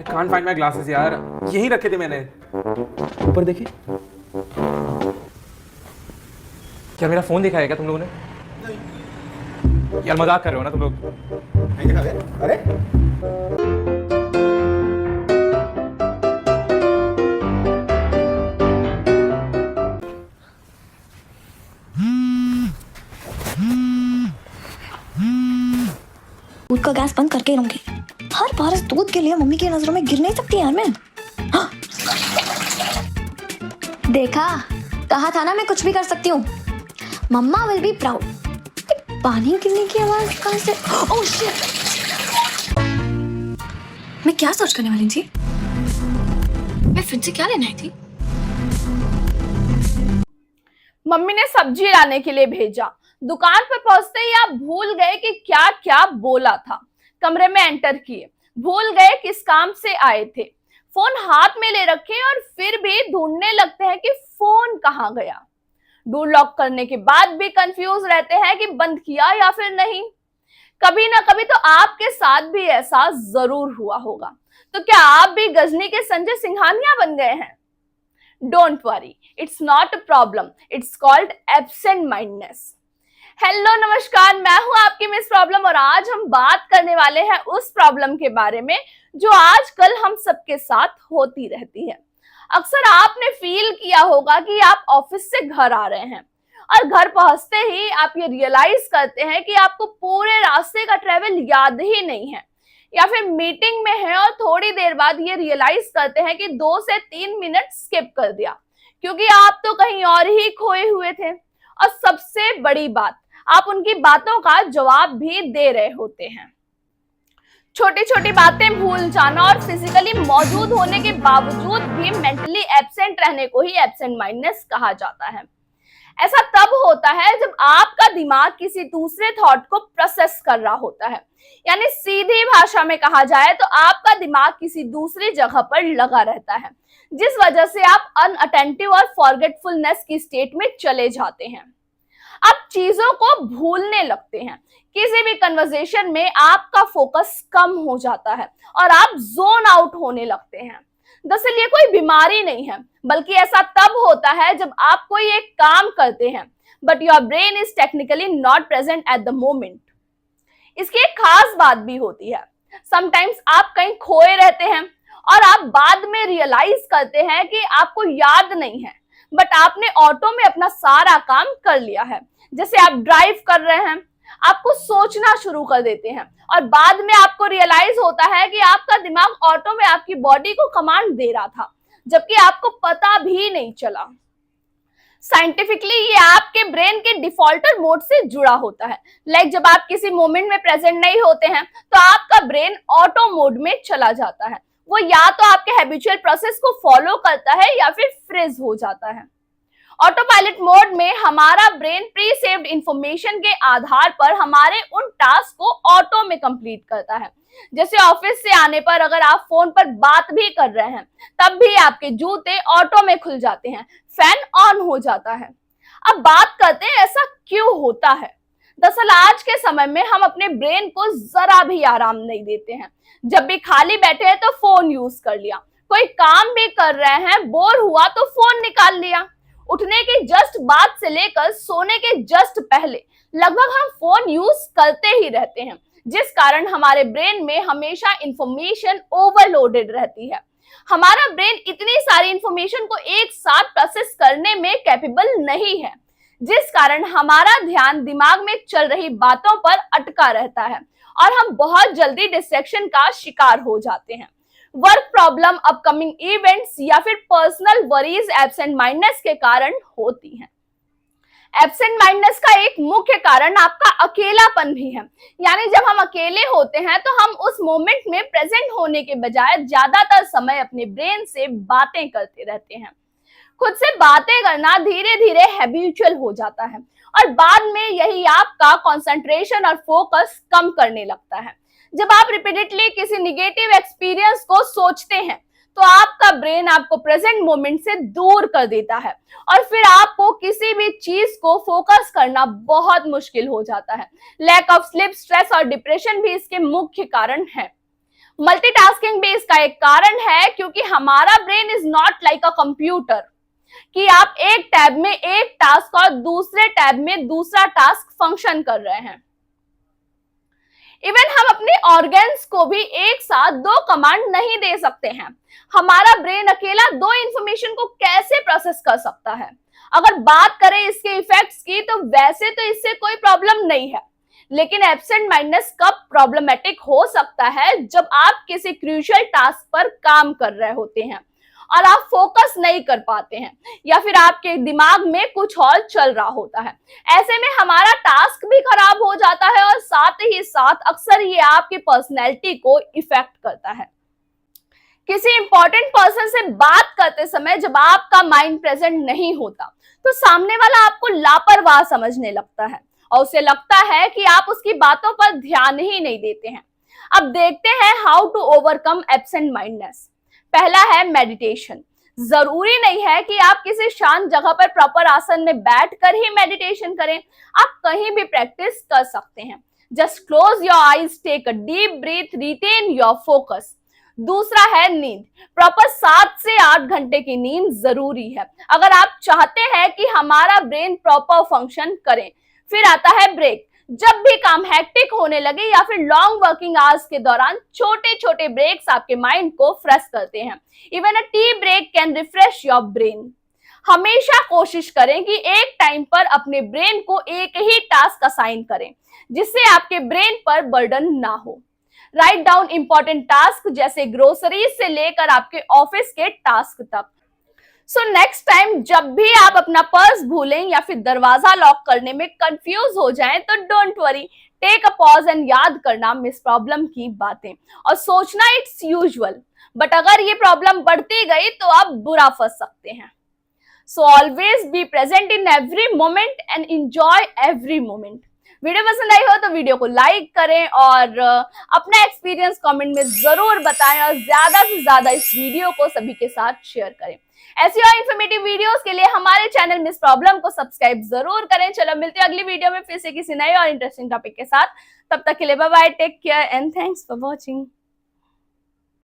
Can't find my glasses यार, यहीं रखे थे मैंने। ऊपर देखिए। क्या मेरा फोन दिखाया क्या तुम लोगों ने? नहीं। यार मजाक कर रहे हो ना तुम लोग? नहीं दिखा दे। अरे दूध का गैस बंद करके ही रहूंगी। हर बार इस दूध के लिए मम्मी की नजरों में गिर नहीं सकती यार मैं। हाँ। देखा, कहा था ना मैं कुछ भी कर सकती हूँ। मम्मा विल बी प्राउड। पानी गिरने की आवाज कहाँ से? Oh shit! मैं क्या सोच करने वाली थी? मैं फ्रिज से क्या लेने आई थी? मम्मी ने सब्जी लाने के लिए भेजा। दुकान पर पहुंचते ही आप भूल गए कि क्या क्या बोला था। कमरे में एंटर किए, भूल गए किस काम से आए थे। फोन हाथ में ले रखे और फिर भी ढूंढने लगते हैं कि फोन कहाँ गया। डोर लॉक करने के बाद भी कंफ्यूज रहते हैं कि बंद किया या फिर नहीं। कभी ना कभी तो आपके साथ भी ऐसा जरूर हुआ होगा। तो क्या आप भी गजनी के संजय सिंघानिया बन गए हैं? Don't worry, it's not a problem, it's called absent mindness. Hello नमस्कार, मैं हूं आपकी मिस प्रॉब्लम और आज हम बात करने वाले हैं उस प्रॉब्लम के बारे में जो आजकल हम सबके साथ होती रहती है। अक्सर आपने फील किया होगा कि आप ऑफिस से घर आ रहे हैं और घर पहुंचते ही आप ये रियलाइज करते हैं कि आपको पूरे रास्ते का ट्रेवल याद ही नहीं है, या फिर मीटिंग में है और थोड़ी देर बाद ये रियलाइज करते हैं कि 2 से 3 मिनट स्किप कर दिया क्योंकि आप तो कहीं और ही खोए हुए थे। और सबसे बड़ी बात, आप उनकी बातों का जवाब भी दे रहे होते हैं। छोटी छोटी बातें भूल जाना और फिजिकली मौजूद होने के बावजूद भी मेंटली एब्सेंट रहने को ही एब्सेंट माइंडनेस कहा जाता है। ऐसा तब होता है जब आपका दिमाग किसी दूसरे थॉट को प्रोसेस कर रहा होता है, यानी सीधी भाषा में कहा जाए तो आपका दिमाग किसी दूसरी जगह पर लगा रहता है, जिस वजह से आप अनअटेंटिव और फॉरगेटफुलनेस की स्टेट में चले जाते हैं। आप चीजों को भूलने लगते हैं। किसी भी कन्वर्सेशन में आपका फोकस कम हो जाता है और आप जोन आउट होने लगते हैं। दरअसल ये कोई बीमारी नहीं है, बल्कि ऐसा तब होता है जब आप कोई एक काम करते हैं but your brain is technically not present at the moment. इसकी एक खास बात भी होती है। समटाइम्स आप कहीं खोए रहते हैं और आप बाद में रियलाइज करते हैं कि आपको याद नहीं है, बट आपने ऑटो में अपना सारा काम कर लिया है। जैसे आप ड्राइव कर रहे हैं, आपको सोचना शुरू कर देते हैं और बाद में आपको रियलाइज होता है कि आपका दिमाग ऑटो में आपकी बॉडी को कमांड दे रहा था, जबकि आपको पता भी नहीं चला। साइंटिफिकली ये आपके ब्रेन के डिफॉल्टर मोड से जुड़ा होता है। लाइक जब आप किसी मोमेंट में प्रेजेंट नहीं होते हैं तो आपका ब्रेन ऑटो मोड में चला जाता है। वो या तो आपके हैबिचुअल प्रोसेस को फॉलो करता है या फिर फ्रीज हो जाता है। ऑटो पायलट मोड में हमारा ब्रेन प्री सेव्ड इंफॉर्मेशन के आधार पर हमारे उन टास्क को ऑटो में कंप्लीट करता है। जैसे ऑफिस से आने पर अगर आप फोन पर बात भी कर रहे हैं तब भी आपके जूते ऑटो में खुल जाते हैं, फैन ऑन हो जाता है। अब बात करते हैं ऐसा क्यों होता है। दरअसल आज के समय में हम अपने ब्रेन को जरा भी आराम नहीं देते हैं। जब भी खाली बैठे हैं तो फोन यूज कर लिया, कोई काम भी कर रहे हैं बोर हुआ तो फोन निकाल लिया। उठने के जस्ट बाद से लेकर सोने के जस्ट पहले लगभग हम फोन यूज करते ही रहते हैं, जिस कारण हमारे ब्रेन में हमेशा इंफॉर्मेशन ओवरलोडेड रहती है। हमारा ब्रेन इतनी सारी इंफॉर्मेशन को एक साथ प्रोसेस करने में कैपेबल नहीं है, जिस कारण हमारा ध्यान दिमाग में चल रही बातों पर अटका रहता है और हम बहुत जल्दी डिस्ट्रैक्शन का शिकार हो जाते हैं। वर्क प्रॉब्लम, अपकमिंग इवेंट्स या फिर पर्सनल वरीज एब्सेंट माइंडनेस के कारण होती हैं। एब्सेंट माइंडनेस का एक मुख्य कारण आपका अकेलापन भी है। यानी जब हम अकेले होते हैं तो हम उस मोमेंट में प्रेजेंट होने के बजाय ज्यादातर समय अपने ब्रेन से बातें करते रहते हैं। खुद से बातें करना धीरे धीरे हैबिचुअल हो जाता है और बाद में यही आपका कंसंट्रेशन और फोकस कम करने लगता है। जब आप रिपीटेडली किसी निगेटिव एक्सपीरियंस को सोचते हैं तो आपका ब्रेन आपको प्रेजेंट मोमेंट से दूर कर देता है और फिर आपको किसी भी चीज को फोकस करना बहुत मुश्किल हो जाता है। लैक ऑफ स्लीप, स्ट्रेस और डिप्रेशन भी इसके मुख्य कारण है। मल्टीटास्किंग भी इसका एक कारण है, क्योंकि हमारा brain is not like a computer कि आप एक टैब में एक टास्क और दूसरे टैब में दूसरा टास्क फंक्शन कर रहे हैं। इवन हम अपने ऑर्गन्स को भी एक साथ दो कमांड नहीं दे सकते हैं। हमारा ब्रेन अकेला दो इंफॉर्मेशन को कैसे प्रोसेस कर सकता है? अगर बात करें इसके इफेक्ट्स की, तो वैसे तो इससे कोई प्रॉब्लम नहीं है, लेकिन एब्सेंट माइंडनेस कब प्रॉब्लमेटिक हो सकता है? जब आप किसी क्रूशियल टास्क पर काम कर रहे होते हैं और आप फोकस नहीं कर पाते हैं, या फिर आपके दिमाग में कुछ और चल रहा होता है। ऐसे में हमारा टास्क भी खराब हो जाता है और साथ ही साथ अक्सर ये आपकी पर्सनैलिटी को इफेक्ट करता है। किसी इंपॉर्टेंट पर्सन से बात करते समय जब आपका माइंड प्रेजेंट नहीं होता, तो सामने वाला आपको लापरवाह समझने लगता है और उसे लगता है कि आप उसकी बातों पर ध्यान ही नहीं देते हैं। अब देखते हैं how to overcome absent mindness. पहला है मेडिटेशन। जरूरी नहीं है कि आप किसी शांत जगह पर प्रॉपर आसन में बैठकर ही मेडिटेशन करें, आप कहीं भी प्रैक्टिस कर सकते हैं। Just close your eyes, take a deep breath, retain your focus. दूसरा है नींद। प्रॉपर 7 से 8 घंटे की नींद जरूरी है अगर आप चाहते हैं कि हमारा ब्रेन प्रॉपर फंक्शन करे। फिर आता है ब्रेक। जब भी काम हेक्टिक होने लगे या फिर लॉन्ग वर्किंग आवर्स के दौरान छोटे छोटे ब्रेक्स आपके माइंड को फ्रेश करते हैं। Even a tea break can refresh your brain. हमेशा कोशिश करें कि एक टाइम पर अपने ब्रेन को एक ही टास्क असाइन करें, जिससे आपके ब्रेन पर बर्डन ना हो। राइट डाउन इंपॉर्टेंट टास्क, जैसे ग्रोसरीज से लेकर आपके ऑफिस के टास्क तक। सो नेक्स्ट टाइम जब भी आप अपना पर्स भूलें या फिर दरवाजा लॉक करने में कंफ्यूज हो जाएं, तो don't worry, take a pause and याद करना मिस प्रॉब्लम की बातें और सोचना इट्स यूजुअल, बट अगर ये प्रॉब्लम बढ़ती गई तो आप बुरा फंस सकते हैं। So always be present in every moment and enjoy every moment. Video पसंद आई हो तो वीडियो को लाइक करें और अपना एक्सपीरियंस कमेंट में जरूर बताएं और ज्यादा से ज्यादा इस वीडियो को सभी के साथ शेयर करें। ऐसी और इन्फॉर्मेटिव वीडियोस के लिए हमारे चैनल मिस प्रॉब्लम को सब्सक्राइब जरूर करें। चलो मिलते हैं अगली वीडियो में फिर से किसी नए और इंटरेस्टिंग टॉपिक के साथ। तब तक के लिए bye bye, take care and thanks for watching.